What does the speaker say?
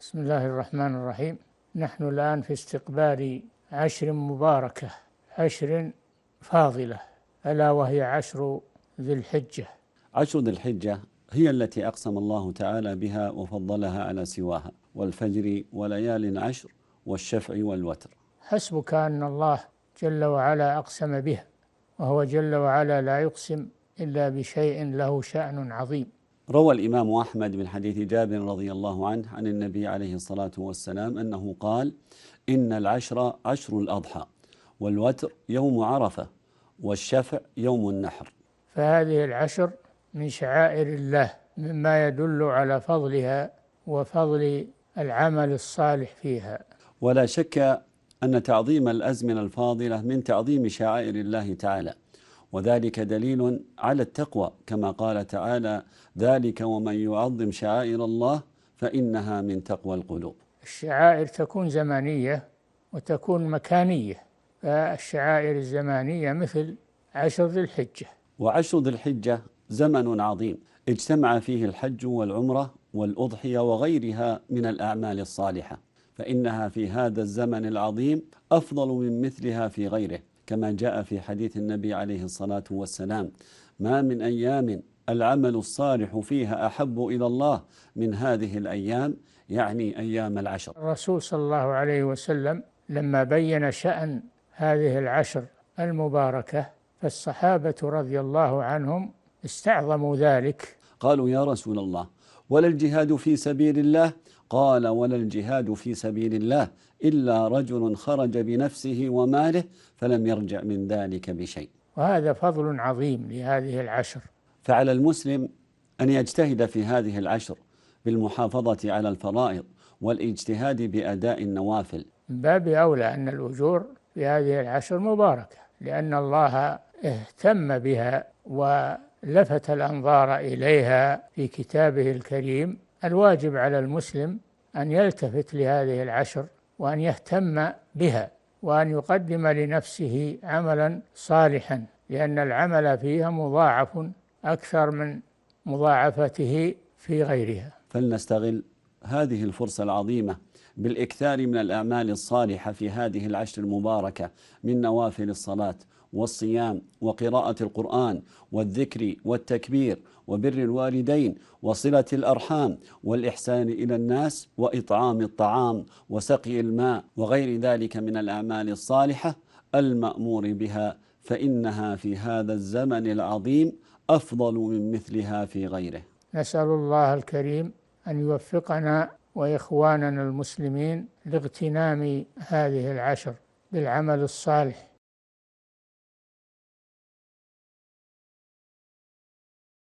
بسم الله الرحمن الرحيم. نحن الآن في استقبال عشر مباركة، عشر فاضلة، ألا وهي عشر ذي الحجة. عشر ذي الحجة هي التي أقسم الله تعالى بها وفضلها على سواها، والفجر وليال عشر والشفع والوتر. حسبك أن الله جل وعلا أقسم بها، وهو جل وعلا لا يقسم إلا بشيء له شأن عظيم. روى الإمام أحمد من حديث جابر رضي الله عنه عن النبي عليه الصلاة والسلام أنه قال: إن العشر عشر الأضحى، والوتر يوم عرفة، والشفع يوم النحر. فهذه العشر من شعائر الله، مما يدل على فضلها وفضل العمل الصالح فيها. ولا شك أن تعظيم الأزمنة الفاضلة من تعظيم شعائر الله تعالى، وذلك دليل على التقوى، كما قال تعالى: ذلك ومن يعظم شعائر الله فإنها من تقوى القلوب. الشعائر تكون زمانية وتكون مكانية، فالشعائر الزمانية مثل عشر ذي الحجة. وعشر ذي الحجة زمن عظيم اجتمع فيه الحج والعمرة والأضحية وغيرها من الأعمال الصالحة، فإنها في هذا الزمن العظيم أفضل من مثلها في غيره، كما جاء في حديث النبي عليه الصلاة والسلام: ما من أيام العمل الصالح فيها أحب إلى الله من هذه الأيام، يعني أيام العشر. الرسول صلى الله عليه وسلم لما بين شأن هذه العشر المباركة، فالصحابة رضي الله عنهم استعظموا ذلك. قالوا: يا رسول الله، ولا الجهاد في سبيل الله؟ قال: ولا الجهاد في سبيل الله إلا رجل خرج بنفسه وماله فلم يرجع من ذلك بشيء. وهذا فضل عظيم لهذه العشر. فعلى المسلم أن يجتهد في هذه العشر بالمحافظة على الفرائض والاجتهاد بأداء النوافل. من باب أولى أن الأجور في هذه العشر مباركة، لأن الله اهتم بها ولفت الأنظار إليها في كتابه الكريم. الواجب على المسلم أن يلتفت لهذه العشر وأن يهتم بها، وأن يقدم لنفسه عملا صالحا، لأن العمل فيها مضاعف أكثر من مضاعفته في غيرها. فلنستغل هذه الفرصة العظيمة بالإكثار من الأعمال الصالحة في هذه العشر المباركة، من نوافل الصلاة والصيام وقراءة القرآن والذكر والتكبير وبر الوالدين وصلة الأرحام والإحسان إلى الناس وإطعام الطعام وسقي الماء وغير ذلك من الأعمال الصالحة المأمور بها، فإنها في هذا الزمن العظيم أفضل من مثلها في غيره. نسأل الله الكريم أن يوفقنا وإخواننا المسلمين لاغتنام هذه العشر بالعمل الصالح